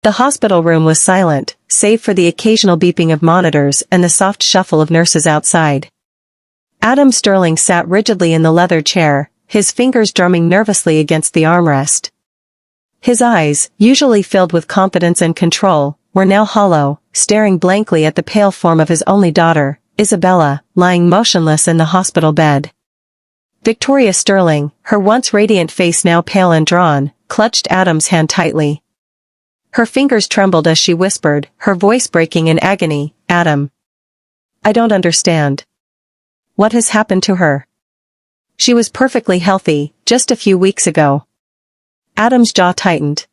The hospital room was silent, save for the occasional beeping of monitors and the soft shuffle of nurses outside. Adam Sterling sat rigidly in the leather chair, his fingers drumming nervously against the armrest. His eyes, usually filled with confidence and control, were now hollow, staring blankly at the pale form of his only daughter, Isabella, lying motionless in the hospital bed. Victoria Sterling, her once radiant face now pale and drawn, clutched Adam's hand tightly. Her fingers trembled as she whispered, her voice breaking in agony, "Adam. I don't understand. What has happened to her? She was perfectly healthy, just a few weeks ago." Adam's jaw tightened.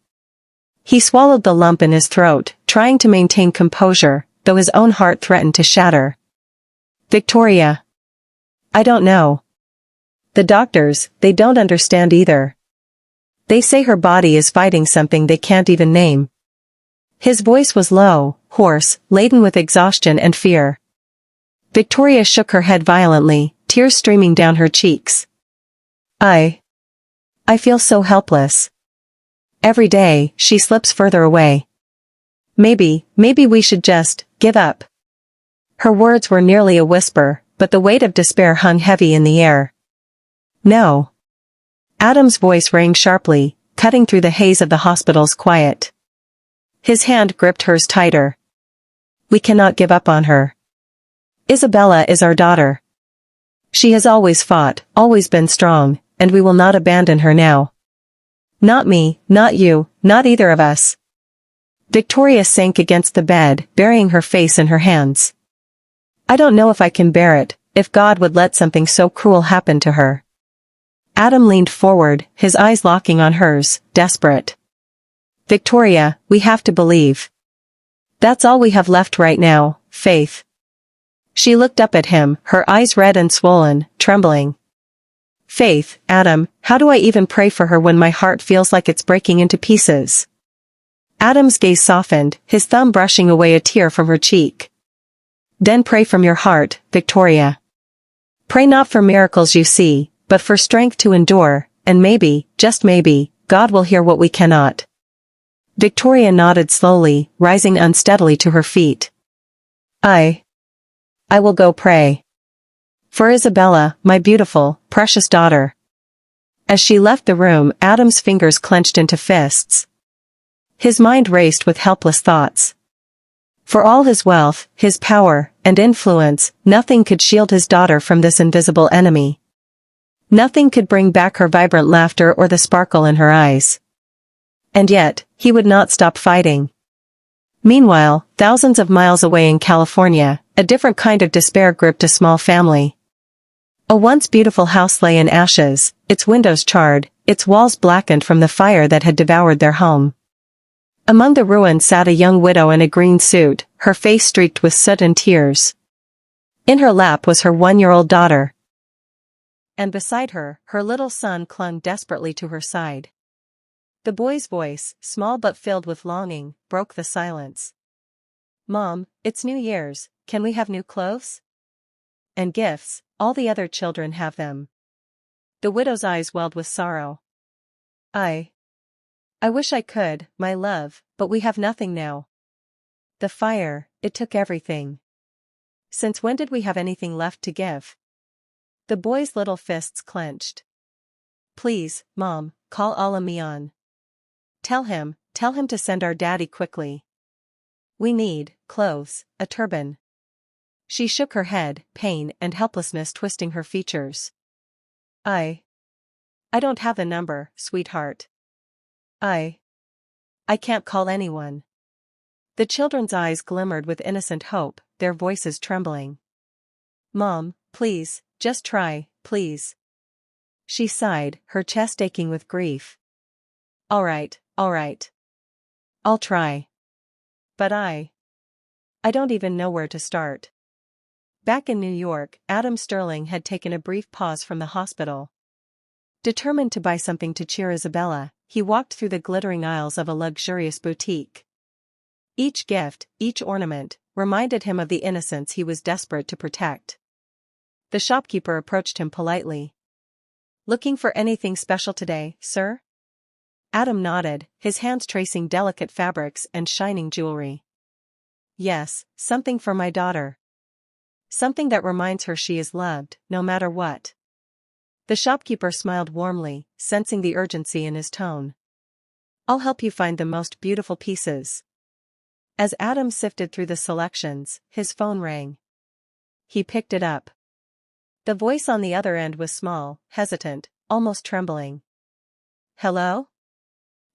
He swallowed the lump in his throat, trying to maintain composure, though his own heart threatened to shatter. "Victoria. I don't know. The doctors, they don't understand either. They say her body is fighting something they can't even name." His voice was low, hoarse, laden with exhaustion and fear. Victoria shook her head violently, tears streaming down her cheeks. I feel so helpless. Every day, she slips further away. Maybe we should just give up." Her words were nearly a whisper, but the weight of despair hung heavy in the air. "No." Adam's voice rang sharply, cutting through the haze of the hospital's quiet. His hand gripped hers tighter. "We cannot give up on her. Isabella is our daughter. She has always fought, always been strong, and we will not abandon her now. Not me, not you, not either of us." Victoria sank against the bed, burying her face in her hands. "I don't know if I can bear it, if God would let something so cruel happen to her." Adam leaned forward, his eyes locking on hers, desperate. "Victoria, we have to believe. That's all we have left right now, faith." She looked up at him, her eyes red and swollen, trembling. "Faith, Adam, how do I even pray for her when my heart feels like it's breaking into pieces?" Adam's gaze softened, his thumb brushing away a tear from her cheek. "Then pray from your heart, Victoria. Pray not for miracles you see, but for strength to endure, and maybe, just maybe, God will hear what we cannot." Victoria nodded slowly, rising unsteadily to her feet. I will go pray. For Isabella, my beautiful, precious daughter." As she left the room, Adam's fingers clenched into fists. His mind raced with helpless thoughts. For all his wealth, his power, and influence, nothing could shield his daughter from this invisible enemy. Nothing could bring back her vibrant laughter or the sparkle in her eyes. And yet, he would not stop fighting. Meanwhile, thousands of miles away in California, a different kind of despair gripped a small family. A once beautiful house lay in ashes, its windows charred, its walls blackened from the fire that had devoured their home. Among the ruins sat a young widow in a green suit, her face streaked with soot and tears. In her lap was her 1-year-old daughter. And beside her, her little son clung desperately to her side. The boy's voice, small but filled with longing, broke the silence. "Mom, it's New Year's, can we have new clothes? And gifts, all the other children have them." The widow's eyes welled with sorrow. I wish I could, my love, but we have nothing now. The fire, it took everything. Since when did we have anything left to give?" The boy's little fists clenched. "Please, Mom, call Alamion. Tell him to send our daddy quickly. We need clothes, a turban." She shook her head, pain and helplessness twisting her features. I don't have the number, sweetheart. I can't call anyone." The children's eyes glimmered with innocent hope, their voices trembling. "Mom, please, just try, please." She sighed, her chest aching with grief. All right. I'll try. But I don't even know where to start." Back in New York, Adam Sterling had taken a brief pause from the hospital. Determined to buy something to cheer Isabella, he walked through the glittering aisles of a luxurious boutique. Each gift, each ornament, reminded him of the innocence he was desperate to protect. The shopkeeper approached him politely. "Looking for anything special today, sir?" Adam nodded, his hands tracing delicate fabrics and shining jewelry. Yes, something for my daughter. Something that reminds her she is loved, no matter what. The shopkeeper smiled warmly, sensing the urgency in his tone. I'll help you find the most beautiful pieces. As Adam sifted through the selections, his phone rang. He picked it up. The voice on the other end was small, hesitant, almost trembling. Hello?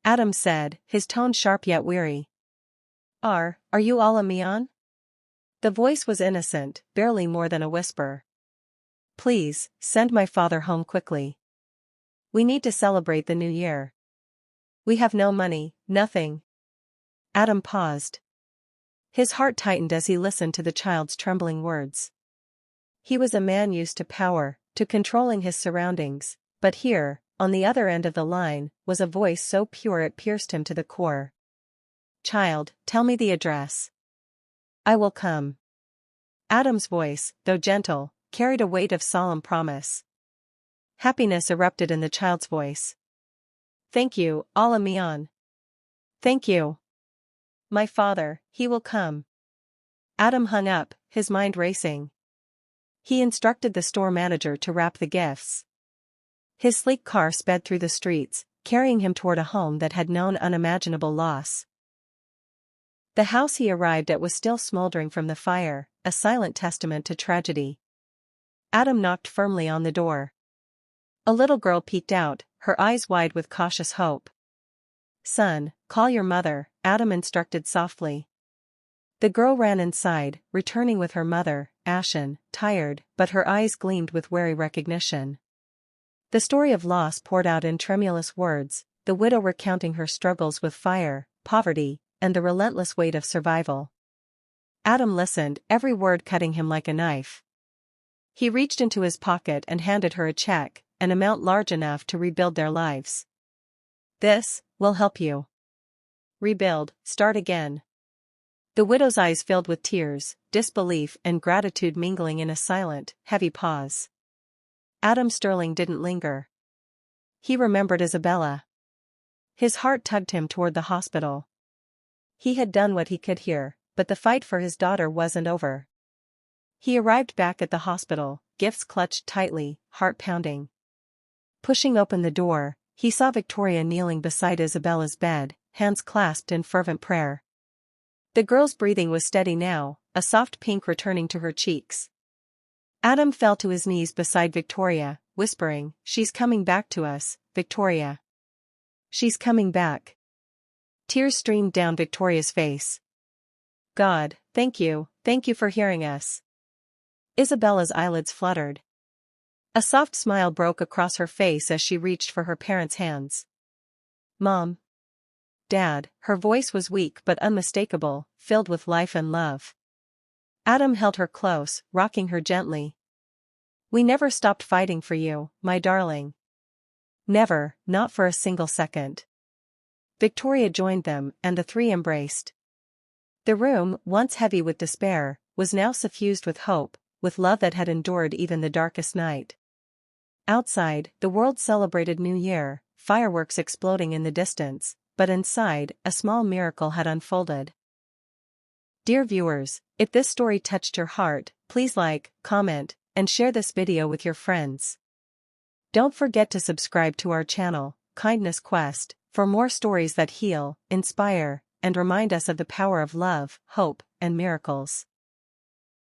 Adam said, his tone sharp yet weary. Are you all Mian? The voice was innocent, barely more than a whisper. Please, send my father home quickly. We need to celebrate the new year. We have no money, nothing. Adam paused. His heart tightened as he listened to the child's trembling words. He was a man used to power, to controlling his surroundings, but here, on the other end of the line, was a voice so pure it pierced him to the core. Child, tell me the address. I will come. Adam's voice, though gentle, carried a weight of solemn promise. Happiness erupted in the child's voice. Thank you, Allah Mian. Thank you. My father, he will come. Adam hung up, his mind racing. He instructed the store manager to wrap the gifts. His sleek car sped through the streets, carrying him toward a home that had known unimaginable loss. The house he arrived at was still smoldering from the fire, a silent testament to tragedy. Adam knocked firmly on the door. A little girl peeked out, her eyes wide with cautious hope. Son, call your mother, Adam instructed softly. The girl ran inside, returning with her mother, ashen, tired, but her eyes gleamed with wary recognition. The story of loss poured out in tremulous words, the widow recounting her struggles with fire, poverty, and the relentless weight of survival. Adam listened, every word cutting him like a knife. He reached into his pocket and handed her a check, an amount large enough to rebuild their lives. This will help you. Rebuild, start again. The widow's eyes filled with tears, disbelief and gratitude mingling in a silent, heavy pause. Adam Sterling didn't linger. He remembered Isabella. His heart tugged him toward the hospital. He had done what he could here, but the fight for his daughter wasn't over. He arrived back at the hospital, gifts clutched tightly, heart pounding. Pushing open the door, he saw Victoria kneeling beside Isabella's bed, hands clasped in fervent prayer. The girl's breathing was steady now, a soft pink returning to her cheeks. Adam fell to his knees beside Victoria, whispering, "She's coming back to us, Victoria. She's coming back." Tears streamed down Victoria's face. God, thank you for hearing us. Isabella's eyelids fluttered. A soft smile broke across her face as she reached for her parents' hands. Mom. Dad, her voice was weak but unmistakable, filled with life and love. Adam held her close, rocking her gently. We never stopped fighting for you, my darling. Never, not for a single second. Victoria joined them, and the three embraced. The room, once heavy with despair, was now suffused with hope, with love that had endured even the darkest night. Outside, the world celebrated New Year, fireworks exploding in the distance, but inside, a small miracle had unfolded. Dear viewers, if this story touched your heart, please like, comment, and share this video with your friends. Don't forget to subscribe to our channel, Kindness Quest, for more stories that heal, inspire, and remind us of the power of love, hope, and miracles.